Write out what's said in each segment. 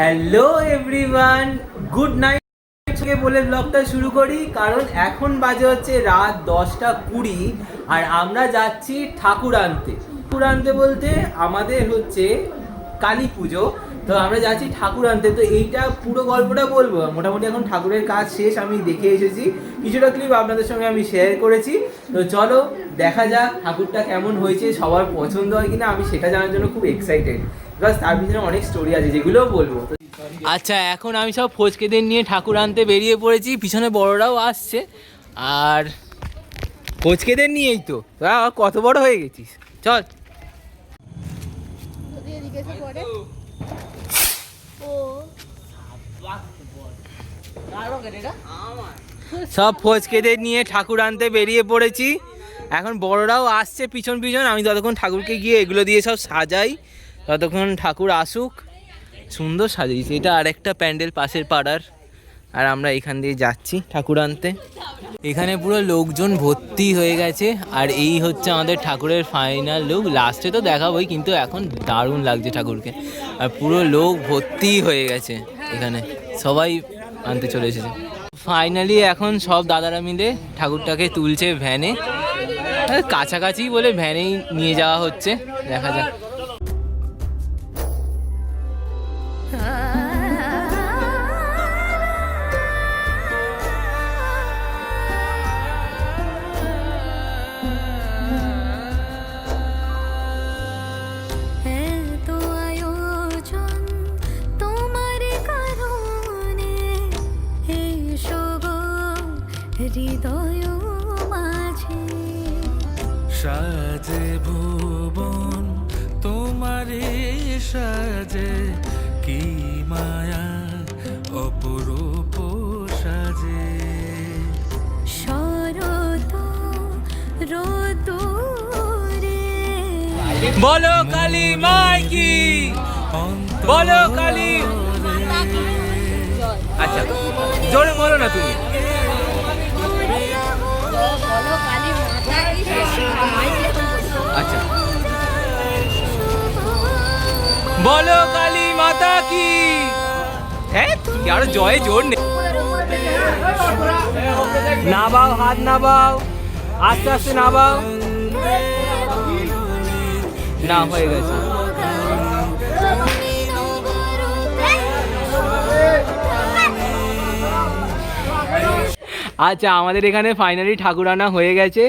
Hello everyone, good night থেকে বলে ব্লগটা শুরু করি। কারণ এখন বাজে হচ্ছে রাত 10:20 আর আমরা যাচ্ছি ঠাকুর আনতে। ঠাকুর আনতে বলতে আমাদের হচ্ছে কালী পুজো, তো আমরা যাচ্ছি ঠাকুর আনতে। তো এইটা পুরো গল্পটা বলবো। মোটামুটি এখন ঠাকুরের কাজ শেষ, আমি দেখে এসেছি, কিছুটা ক্লিপ আপনাদের সঙ্গে আমি শেয়ার করেছি। তো চলো দেখা যাক ঠাকুরটা কেমন হয়েছে, সবার পছন্দ হয় কিনা আমি সেটা জানার জন্য খুব এক্সাইটেড। বিকজ তার পিছনে অনেক স্টোরি আছে যেগুলোও বলবো। আচ্ছা, এখন আমি সব ফচকেদের নিয়ে ঠাকুর আনতে বেরিয়ে পড়েছি, পিছনে বড়রাও আসছে। আর ফচকেদের নিয়েই তো তোরা কত বড় হয়ে গেছিস, চল। সব ফচকেদের নিয়ে ঠাকুর আনতে বেরিয়ে পড়েছি। এখন বড়রাও আসছে পিছন পিছন। আমি ততক্ষণ ঠাকুরকে গিয়ে এগুলো দিয়ে সব সাজাই, ততক্ষণ ঠাকুর আসুক। সুন্দর সাজিয়েছি, এটা আরেকটা প্যান্ডেল পাশের পাড়ার। আর আমরা এখান দিয়ে যাচ্ছি ঠাকুর আনতে। এখানে পুরো লোকজন ভর্তি হয়ে গেছে। আর এই হচ্ছে আমাদের ঠাকুরের ফাইনাল লুক। লাস্টে তো দেখাবোই, কিন্তু এখন দারুণ লাগছে ঠাকুরকে। আর পুরো লোক ভর্তি হয়ে গেছে, এখানে সবাই আনতে চলে এসেছে। ফাইনালি এখন সব দাদারা মিলে ঠাকুরটাকে তুলছে ভ্যানে। কাছাকাছি বলে ভ্যানেই নিয়ে যাওয়া হচ্ছে, দেখা যাক। হৃদয় মাঝে সাজে ভুবন তোমারে সাজে, কি মায়া অপরূপ সাজে। শরৎ রোদুরে বলো কালী মাই কি, বলো কালী। আচ্ছা জোরে বলো না তুমি। আচ্ছা, বলো কালী মাতা কি। হ্যাঁ, আর জয় জোর নেই। নাবাও, হাত নাবাও, আস্তে আস্তে নাবাও। না, হয়ে গেছে। আচ্ছা, আমাদের এখানে ফাইনালি ঠাকুর আনা হয়ে গেছে।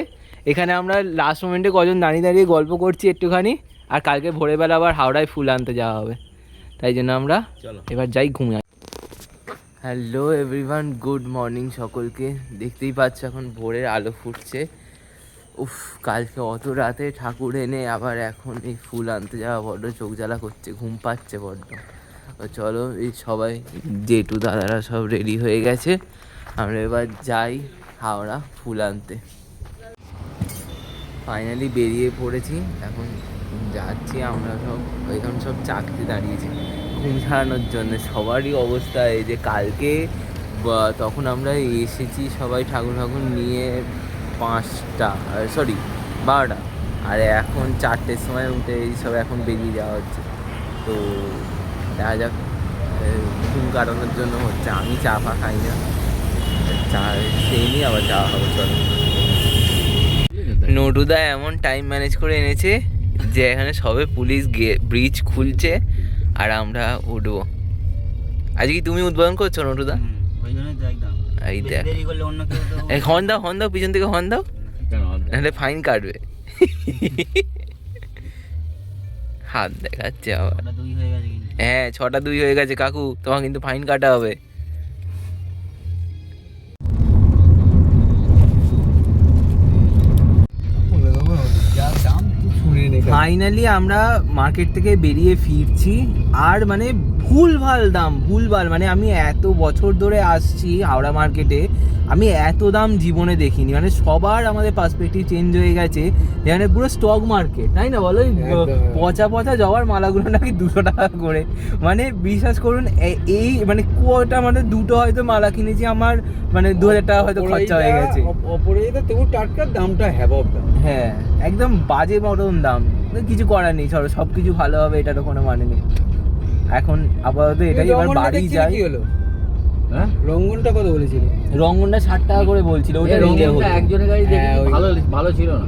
এখানে আমরা লাস্ট মোমেন্টে কজন দাঁড়িয়ে দাঁড়িয়ে গল্প করছি একটুখানি। আর কালকে ভোরবেলা আবার হাওড়ায় ফুল আনতে যাওয়া হবে, তাই জন্য আমরা এবার যাই ঘুমিয়ে। হ্যালো এভরিওয়ান, গুড মর্নিং সকলকে। দেখতেই পাচ্ছ এখন ভোরের আলো ফুটছে। উফ, কালকে অত রাতে ঠাকুর এনে আবার এখন এই ফুল আনতে যাওয়া বড্ড চোখ জ্বালা করছে, ঘুম পাচ্ছে বড্ড। চলো, এই সবাই জেঠু দাদারা সব রেডি হয়ে গেছে, আমরা এবার যাই হাওড়া ফুল আনতে। ফাইনালি বেরিয়ে পড়েছি, এখন যাচ্ছি আমরা সব। এখন সব চাকরি দাঁড়িয়েছি ঘুম ছাড়ানোর জন্য। সবারই অবস্থা এই যে কালকে তখন আমরা এসেছি সবাই ঠাকুর ঠাকুর নিয়ে 12টা, আর এখন 4টের সময় উঠে এই সব এখন বেরিয়ে যাওয়া হচ্ছে। তো দেখা যাক, ঘুম কাটানোর জন্য হচ্ছে। আমি চা ফা খাই না, চা খেয়ে নিয়ে আবার যাওয়া হবে। চলো। নটুদা এমন টাইম ম্যানেজ করে এনেছে যে এখানে সবে পুলিশ ব্রিজ খুলছে আর আমরা উঠবো। আজকে কি তুমি উদ্বোধন করছো নটুদা? এই দেখ, হর্ন দাও, হর্ন দাও, পিছন থেকে হর্ন দাও, নাহলে ফাইন কাটবে। হাত দেখাচ্ছে আবার। হ্যাঁ, 6:02 হয়ে গেছে কাকু, তোমার কিন্তু ফাইন কাটা হবে। ফাইনালি আমরা মার্কেট থেকে বেরিয়ে ফিরছি। আর মানে ভুলভাল দাম, ভুলভাল মানে আমি এত বছর ধরে আসছি হাওড়া মার্কেটে, আমি এত দাম জীবনে দেখিনি। মানে সবার আমাদের পার্সপেক্টিভ চেঞ্জ হয়ে গেছে। এখানে পুরো স্টক মার্কেট, তাই না বলো? পচা পচা জবার মালাগুলো নাকি 200 টাকা করে। মানে বিশ্বাস করুন, এই মানে কোটা মানে দুটো হয়তো মালা কিনেছি, আমার মানে 2000 টাকা হয়তো খরচা হয়ে গেছে। অপরাজিত তবু টাটকার দামটা হ্যাবব দাম। হ্যাঁ, একদম বাজে মতন দাম। কিছু করার নেই, সব কিছু ভালো হবে এটারও কোনো মানে নেই। এখন আপাতত এটাই, এবার রঙ্গনটা বাড়ি দেখছিলি যাই। কি হলো? হ্যাঁ, রঙ্গনটা কত বলেছিল? রঙ্গনটা 60 টাকা করে বলছিল, ওটা নিলে হতো। একজনের গাড়ি দেখি হ্যাঁ, ওই- ভালো ছিল না।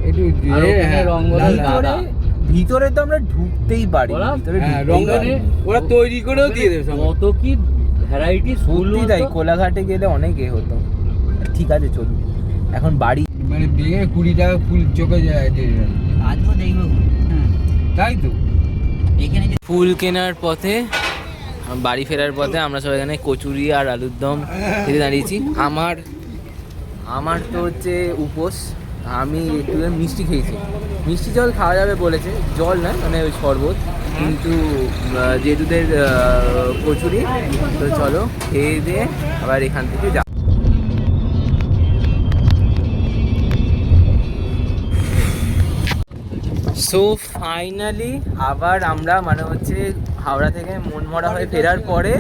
একটু আর ওখানে হ্যাঁ, রঙ্গন লাল দাদা। লাল। ভিতরে তো আমরা ঢুকতেই পারি, বললাম? ভিতরে হ্যাঁ, ঢুকতেই পারি। রঙ্গনে ওরা তৈরি করেও দিয়ে দেবে সঙ্গে। কত কি ভ্যারাইটি সত্যি তাই, কোলাঘাটে গেলে অনেক হতো। ঠিক আছে চলুন এখন বাড়ি। মানে বিয়ে 20 টাকা ফুল চোখে যায় দিয়ে দেবে। আজও দেখবো। তাই তো। এখানে ফুল কেনার পথে, বাড়ি ফেরার পথে আমরা সবাই এখানে কচুরি আর আলুর দম খেতে দাঁড়িয়েছি। আমার তো হচ্ছে উপোস, আমি একটু মিষ্টি খেয়েছি। মিষ্টি জল খাওয়া যাবে বলেছে, জল না মানে ওই শরবত, কিন্তু জেঠুদের কচুরি। তো চলো খেয়ে দিয়ে আবার এখান থেকে যা। সো ফাইনালি আবার আমরা মানে হচ্ছে হাওড়া থেকে মনমরা হয়ে ফেরার পরে,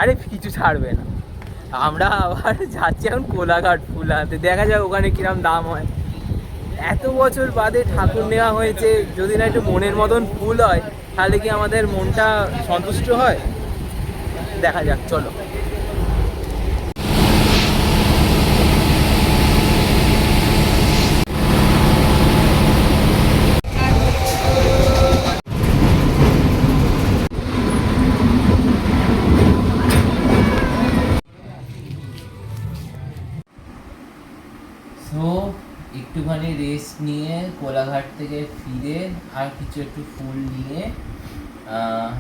আরে কিছু ছাড়বে না, আমরা আবার যাচ্ছি এখন কোলাঘাট ফুল আনতে। দেখা যাক ওখানে কিরম দাম হয়। এত বছর বাদে ঠাকুর নেওয়া হয়েছে, যদি না একটু মনের মতন ফুল হয় তাহলে কি আমাদের মনটা সন্তুষ্ট হয়? দেখা যাক, চলো। সো একটুখানি রেস্ট নিয়ে কোলাঘাট থেকে ফিরে আর কিছু একটু ফুল নিয়ে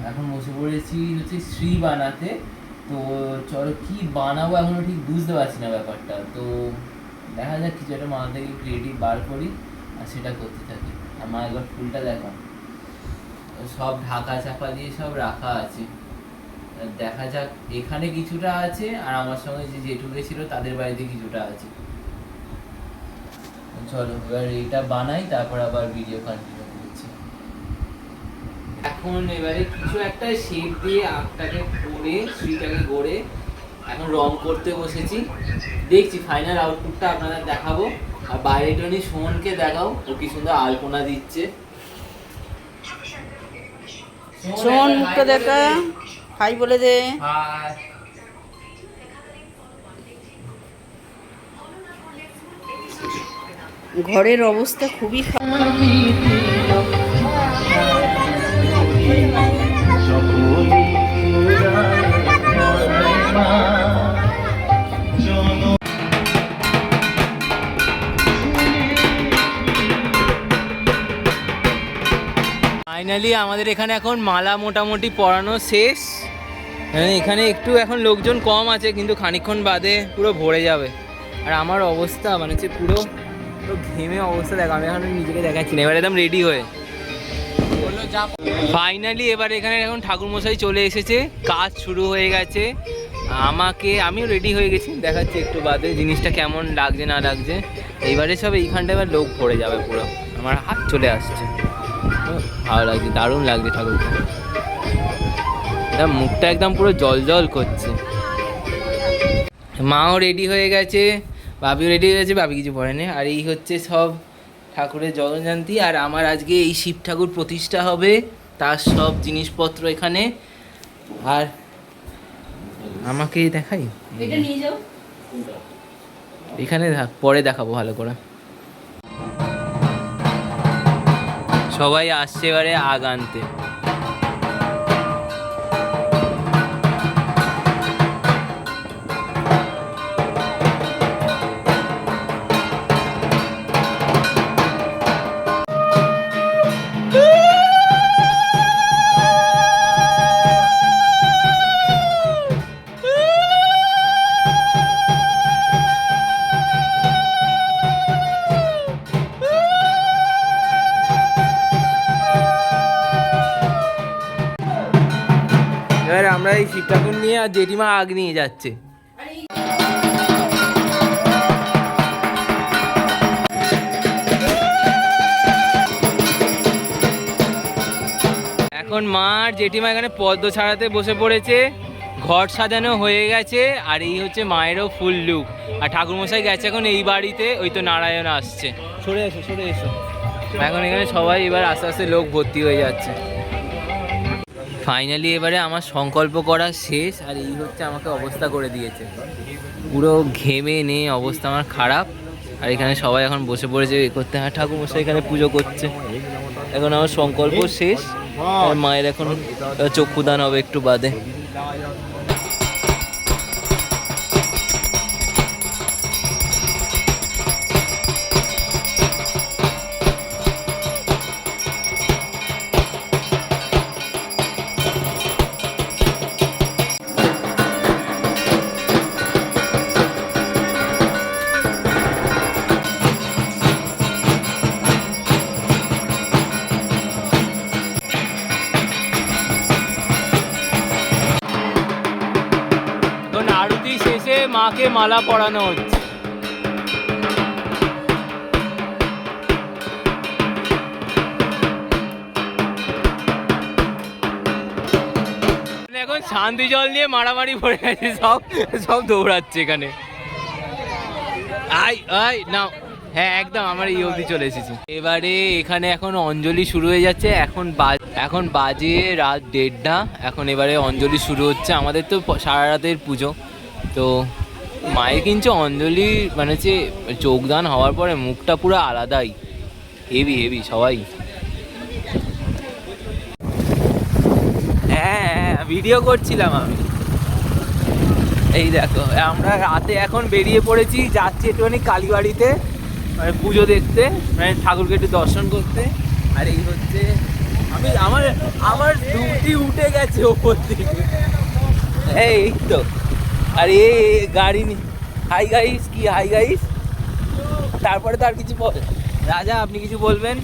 এখন বসে পড়েছি হচ্ছে শ্রী বানাতে। তো চলো কি বানাবো এখনো ঠিক বুঝতে পারছি না ব্যাপারটা। তো দেখা যাক কিছু একটা মাথা থেকে ক্রিয়েটিভ বার করি আর সেটা করতে থাকি। আমার একবার ফুলটা দেখো, সব ঢাকা চাপা দিয়ে সব রাখা আছে। দেখা যাক, এখানে কিছুটা আছে আর আমার সঙ্গে যে জেঠু গেছিল তাদের বাড়িতে কিছুটা আছে। চলো এবার এটা বানাই, তারপর আবার ভিডিও কন্টিনিউ করছি। এখন এবারে কিছু একটা শেপ দিয়ে আঁকটাকে করে শ্রীটাকে গড়ে এখন রং করতে বসেছি। দেখছি ফাইনাল আউটপুটটা আপনাদের দেখাবো। আর বাইরে টনি সোহনকে দেখাও, ও কি সুন্দর আলপনা দিচ্ছে। শোন মুখটা দেখা, হাই বলে দে। হাই। ঘরের অবস্থা খুবই খারাপ। ফাইনালি আমাদের এখানে এখন মালা মোটামুটি পরানো শেষ। এখানে একটু এখন লোকজন কম আছে, কিন্তু খানিকক্ষণ বাদে পুরো ভরে যাবে। আর আমার অবস্থা মানে হচ্ছে পুরো পুরো ঘেমে অবস্থা দেখো, আমি এখন নিজেকে দেখাচ্ছি না। এবার একদম রেডি হয়ে ফাইনালি এবার এখানে এখন ঠাকুরমশাই চলে এসেছে, কাজ শুরু হয়ে গেছে। আমিও রেডি হয়ে গেছি, দেখাচ্ছি একটু বাদে জিনিসটা কেমন লাগছে না লাগছে। এইবারে সব এইখানটা এবার লোক ভরে যাবে পুরো, আমার হাত চলে আসছে। ভালো লাগছে, দারুণ লাগছে ঠাকুরকে। এটা মুখটা একদম পুরো জল জল করছে। মাও রেডি হয়ে গেছে, বাবিও রেডি হয়ে গেছে, বাবি কিছু পড়েনি। আর এই হচ্ছে সব ঠাকুরের জগন্নাথী। আর আমার আজকে এই শিব ঠাকুর প্রতিষ্ঠা হবে, তার সব জিনিসপত্র এখানে। আর আমাকে দেখাই, এটা নিয়ে যাও। এখানে পরে দেখাবো ভালো করে। সবাই আসছে এবারে আগ আনতে। এবার আমরা এই শিব ঠাকুর নিয়ে আর জেঠিমা আগ নিয়ে যাচ্ছে। এখন মা আর জেঠিমা এখানে পদ্ম ছাড়াতে বসে পড়েছে, ঘর সাজানো হয়ে গেছে। আর এই হচ্ছে মায়েরও ফুল লুক। আর ঠাকুরমশাই গেছে এখন এই বাড়িতে, ওই তো নারায়ণ আসছে। সরে এসো সরে এসো। এখন এখানে সবাই এবার আস্তে আস্তে লোক ভর্তি হয়ে যাচ্ছে। ফাইনালি এবারে আমার সংকল্প করা শেষ, আর এই হচ্ছে আমাকে অবস্থা করে দিয়েছে, পুরো ঘেমে নিয়ে অবস্থা আমার খারাপ। আর এখানে সবাই এখন বসে পড়েছে এ করতে, হ্যাঁ ঠাকুরমশাই এখানে পুজো করছে। এখন আমার সংকল্প শেষ, আর মায়ের এখন চক্ষুদান হবে একটু বাদে। আরতি শেষে মাকে মালা পরানো হচ্ছে। এখন শান্তি জল নিয়ে মারামারি পড়ে গেছে, সব সব দৌড়াচ্ছে এখানে। আই আই নাও, হ্যাঁ একদম আমার এই অবধি চলে এসেছি। এবারে এখানে এখন অঞ্জলি শুরু হয়ে যাচ্ছে। এখন বাজে রাত 1:30। এখন এবারে অঞ্জলি শুরু হচ্ছে। আমাদের তো সারা রাতের পুজো, তো মায়ের কিন্তু অঞ্জলি মানে হচ্ছে যোগদান হওয়ার পরে মুখটা পুরো আলাদাই, হেভি হেভি সবাই। হ্যাঁ ভিডিও করছিলাম আমি। এই দেখো আমরা রাতে এখন বেরিয়ে পড়েছি, যাচ্ছি একটুখানি কালীবাড়িতে মানে পুজো দেখতে, মানে ঠাকুরকে একটু দর্শন করতে। আর এই হচ্ছে আমার দুটি উঠে গেছে ওপর থেকে, এই তো। আর এই গাড়ি হাই গাইস, কি হাই গাইস। তারপরে তো আর কিছু বল রাজা, আপনি কিছু বলবেন?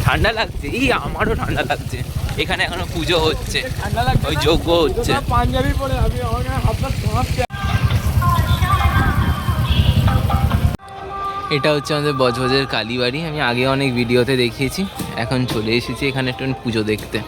ঠান্ডা লাগছে, এই আমারও ঠান্ডা লাগছে। এখানে এখনো পুজো হচ্ছে, ওই যজ্ঞ হচ্ছে। পাঞ্জাবি পরে আমি এটা হচ্ছে আমাদের বজবজের কালীবাড়ি। আমি আগে অনেক ভিডিওতে দেখিয়েছি, এখন চলে এসেছি এখানে একটু পুজো দেখতে।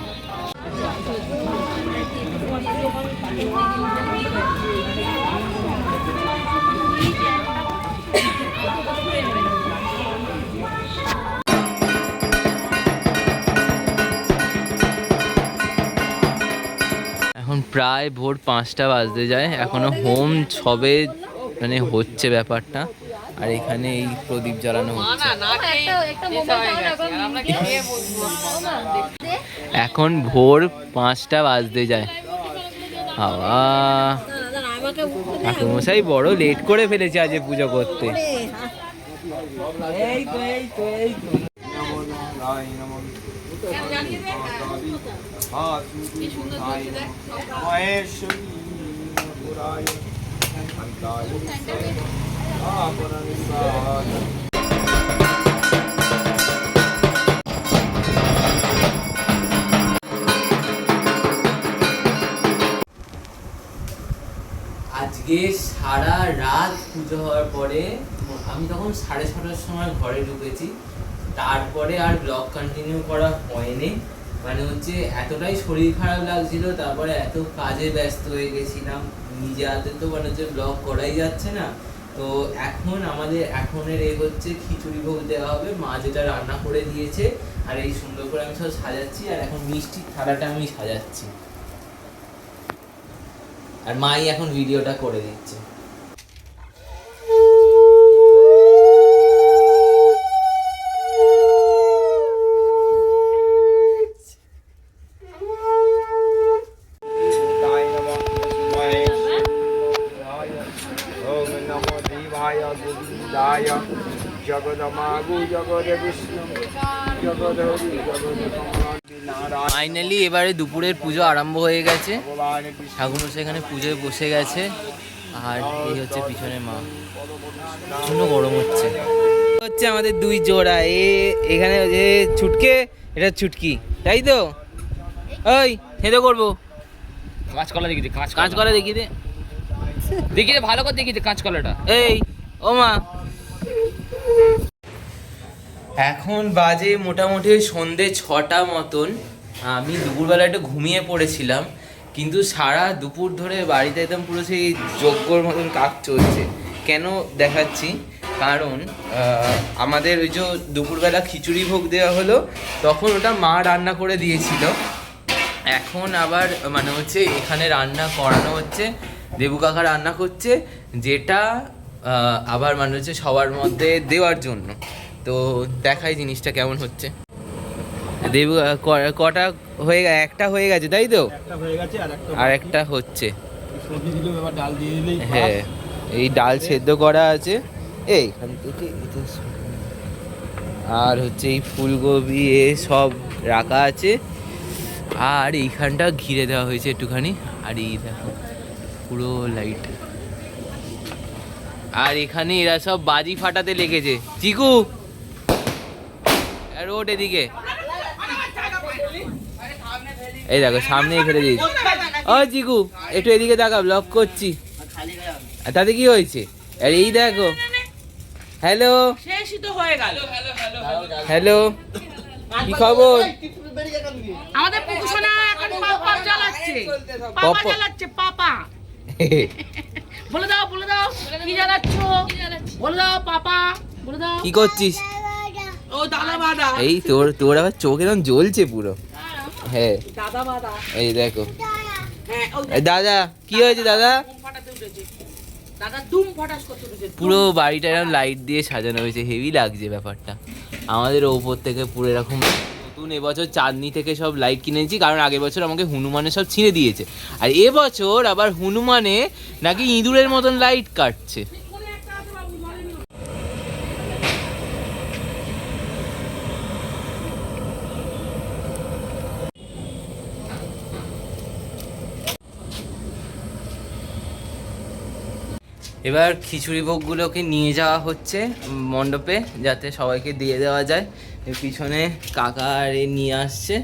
এখন প্রায় ভোর 5টা বাজতে যায়, এখনো হোম সবে মানে হচ্ছে ব্যাপারটা। আর এখানে এই প্রদীপ জ্বালানো হচ্ছে। এখন ভোর 5টা বাজতে যায়। বাবা ঠাকুরমশাই বড় লেট করে ফেলেছে আজ পুজো করতে। আজকে সারা রাত পুজো হওয়ার পরে আমি তখন 6:30টার সময় ঘরে ঢুকেছি। তারপরে আর ব্লগ কন্টিনিউ করা হয়নি, মানে হচ্ছে এতটাই শরীর খারাপ লাগছিল, তারপরে এত কাজে ব্যস্ত হয়ে গেছিলাম, নিজে হাতে তো মানে হচ্ছে ব্লগ করাই যাচ্ছে না। তো এখন আমাদের এখনের এই হচ্ছে খিচুড়ি ভোগ দেওয়া হবে, মা যেটা রান্না করে দিয়েছে। আর এই সুন্দর করে আমি সব সাজাচ্ছি, আর এখন মিষ্টির থালাটা আমি সাজাচ্ছি, আর মাই এখন ভিডিওটা করে দিচ্ছে। ফাইনালি এবারে দুপুরের পুজো আরম্ভ হয়ে গেছে। ঠাকুরমশাই এখানে পুজোয় বসে গেছে, আর এই হচ্ছে পিছনে মা। প্রচন্ড গরম হচ্ছে। হচ্ছে আমাদের দুই জোড়া, এখানে যে ছুটকে, এটা ছুটকি, তাই তো? ওই হেঁদে করবো কাঁচকলা দেখি, কাঁচকলা দেখি দে, দেখি ভালো করে দেখি কাঁচকলাটা। এই ও মা। এখন বাজে মোটামুটি সন্ধে 6টা মতন। আমি দুপুরবেলা একটু ঘুমিয়ে পড়েছিলাম, কিন্তু সারা দুপুর ধরে বাড়িতে একদম পুরো সেই যজ্ঞর মতন কাজ চলছে। কেন দেখাচ্ছি, কারণ আমাদের ওই যে দুপুরবেলা খিচুড়ি ভোগ দেওয়া হলো তখন ওটা মা রান্না করে দিয়েছিল, এখন আবার মানে হচ্ছে এখানে রান্না করানো হচ্ছে, দেবু কাকা রান্না করছে, যেটা আবার মানে হচ্ছে সবার মধ্যে দেওয়ার জন্য। তো দেখাই জিনিসটা কেমন হচ্ছে। দেবু কটা হয়ে গেছে? একটা হয়ে গেছে তাই তো, আর একটা হচ্ছে। হ্যাঁ, এই ডাল সেদ্ধ করা আছে এইখান থেকে, আর হচ্ছে এই ফুলকপি এ সব রাখা আছে, আর এইখানটা ঘিরে দেওয়া হয়েছে একটুখানি, আর এই দেখো পুরো লাইট, আর এখানে এরা সব বাজি ফাটাতে লেগেছে। চিকু রোড এদিকে, এই দেখো সামনে ফেলে দিয়েছি। ও চিকু একটু এদিকে দেখা, ব্লগ করছি। তাতে কি হয়েছে? আর এই দেখো, হ্যালো হ্যালো, কি খবর? আমাদের পুকুসোনা এখন পাপা চালাচ্ছে, পাপা বলে দাও কি জ্বালাচ্ছো, বলে দাও পাপা, বলে দাও কি করছিস? ও দাদা বাদা, এই তোর আবার চোখ একদম জ্বলছে পুরো। হ্যাঁ দাদা বাদা, এই দেখো। হ্যাঁ এই দাদা কি হয়েছে দাদা? ফাটাতে উঠেছে দাদা, দুম ফটাস করতে উঠেছে। পুরো বাড়িটা এরকম লাইট দিয়ে সাজানো হয়েছে, হেভি লাগছে ব্যাপারটা। আমাদের ওপর থেকে পুরো এরকম নতুন এবছর চাঁদনি থেকে সব লাইট কিনেছি, কারণ আগের বছর আমাকে হনুমানে সব ছিঁড়ে দিয়েছে, আর এবছর আবার হনুমানে নাকি ইঁদুরের মতন লাইট কাটছে। এবার খিচুড়ি ভোগগুলোকে নিয়ে যাওয়া হচ্ছে মণ্ডপে, যাতে সবাইকে দিয়ে দেওয়া যায়। এর পিছনে কাকা আর এ নিয়ে আসছে,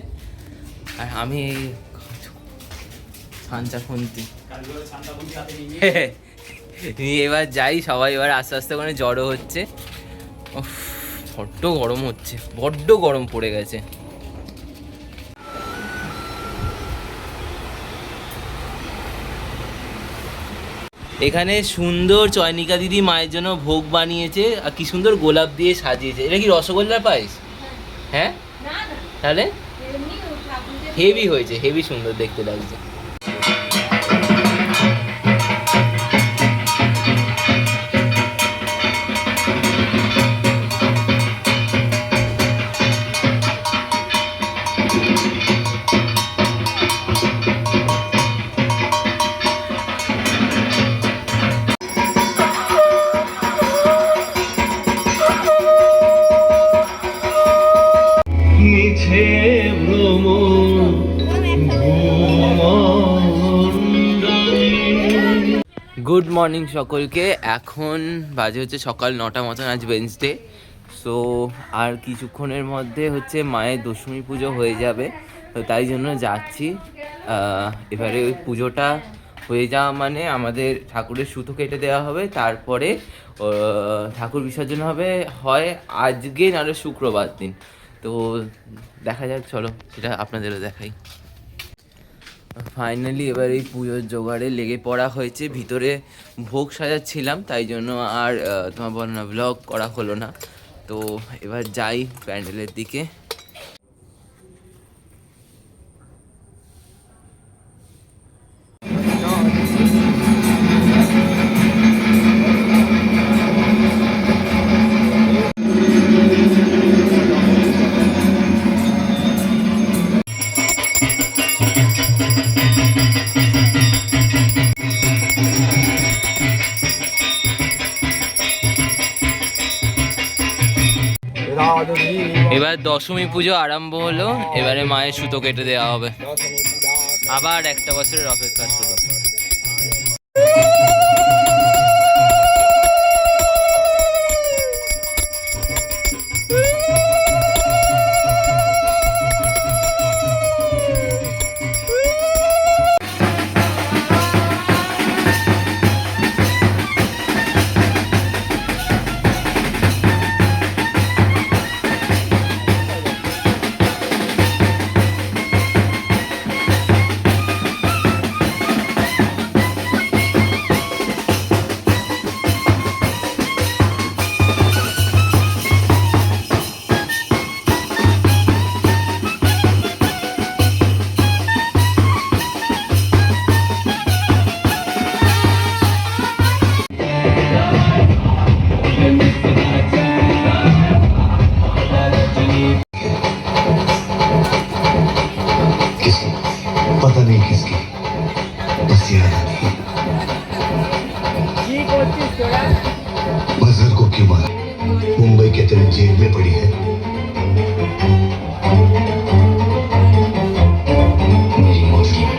আর আমি ছাঞ্চা খুন্তি নিয়ে এবার যাই। সবাই এবার আস্তে আস্তে করে জড়ো হচ্ছে। উফ, বড্ড গরম হচ্ছে, বড্ড গরম পড়ে গেছে। এখানে সুন্দর চয়নিকা দিদি মায়ের জন্য ভোগ বানিয়েছে, আর কি সুন্দর গোলাপ দিয়ে সাজিয়েছে। এটা কি রসগোল্লার পায়েস? হ্যাঁ, তাহলে হেভি হয়েছে, হেভি সুন্দর দেখতে লাগছে। গুড মর্নিং সকলকে। এখন বাজে হচ্ছে সকাল 9টা মতন, আজ ওয়েডনেসডে। সো আর কিছুক্ষণের মধ্যে হচ্ছে মায়ের দশমী পুজো হয়ে যাবে, তো তাই জন্য যাচ্ছি। এবারে ওই পুজোটা হয়ে যাওয়া মানে আমাদের ঠাকুরের সুতো কেটে দেওয়া হবে, তারপরে ঠাকুর বিসর্জন হবে হয় আজকে নাহলে শুক্রবার দিন। তো দেখা যাক, চলো সেটা আপনাদেরও দেখাই। ফাইনালি এবার এই পুজোর জোগাড়ে লেগে পড়া হয়েছে। ভিতরে ভোগ সাজাচ্ছিলাম, তাই জন্য আর তোমার বলো না ব্লগ করা হলো না। তো এবার যাই প্যান্ডেলের দিকে। এবার দশমী পুজো আরম্ভ হলো, এবারে মায়ের সুতো কেটে দেওয়া হবে, আবার একটা বছরের অপেক্ষা শুরু। मजहर को क्यों मारा? मुंबई के तेरे जेल में पड़ी है मेरी मौजूदगी में।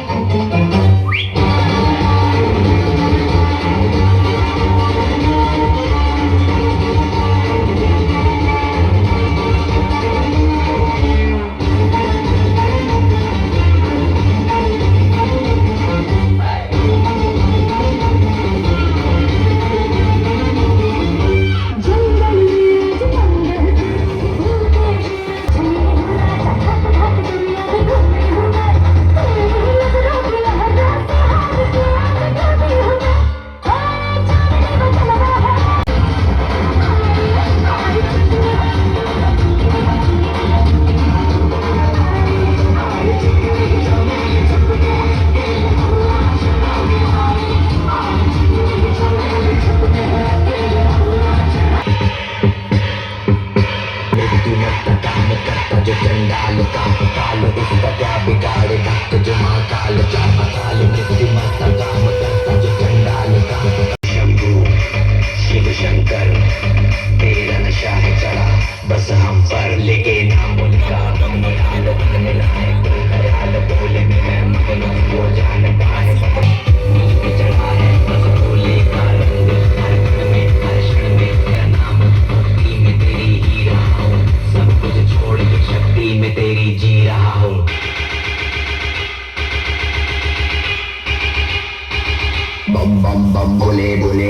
बम बम बम बोले बोले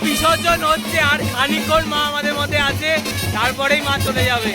বিসর্জন হচ্ছে আর খানিকক্ষণ মা আমাদের মধ্যে আছে, তারপরেই মা চলে যাবে।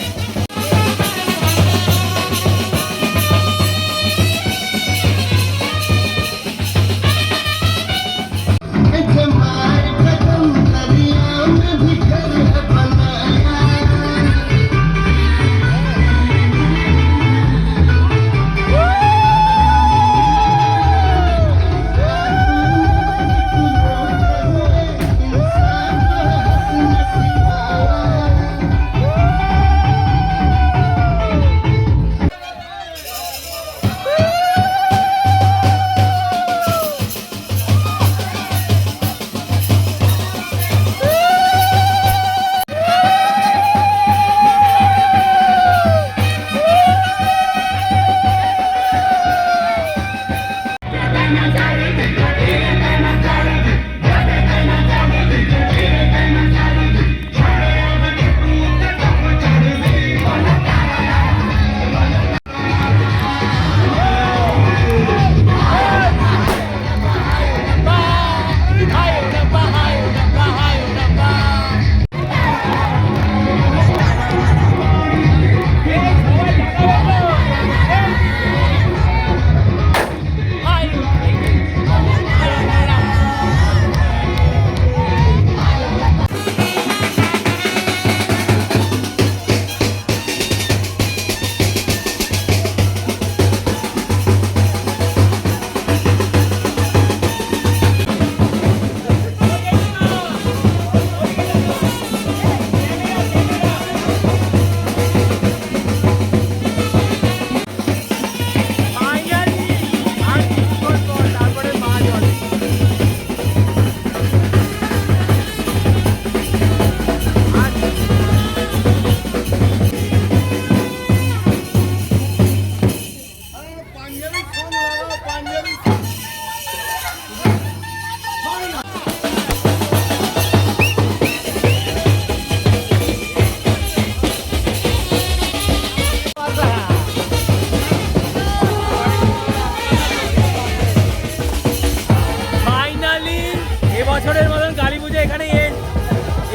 পুজো এখানে এন্ড।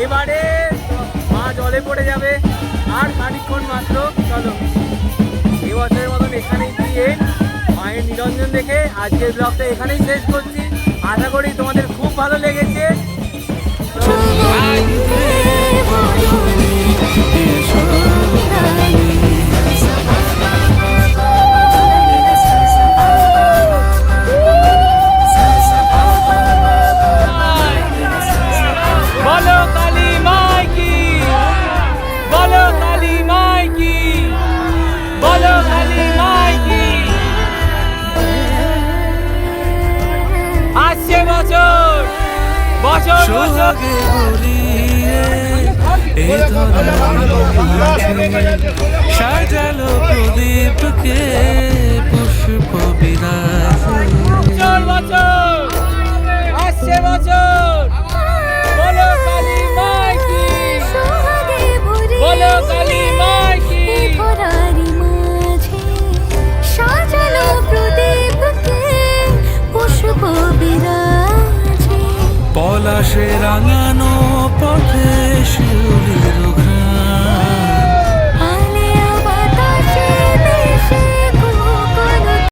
এবারে মা জলে পড়ে যাবে আর খানিকক্ষণ মাত্র। চলো এবছরের মতন এখানেই দিয়ে মায়ের নিরঞ্জন দেখে আজকের ব্লগটা এখানেই শেষ করছি। আশা করি তোমাদের খুব ভালো লেগেছে। বলো কালী মাই কি, বলো কালী মাই কি, বলো কালী মাই কি। আসছে বছর বছর বছর সোহাগে ভরিয়ে এ ধরার মাঝে সাজালো প্রদীপকে পুষ্প বিরাজে। বছর বছর আসছে বছর। বলো কালী মাই কি, বলো কালী মাই কি। পলাশে রাঙানো পথে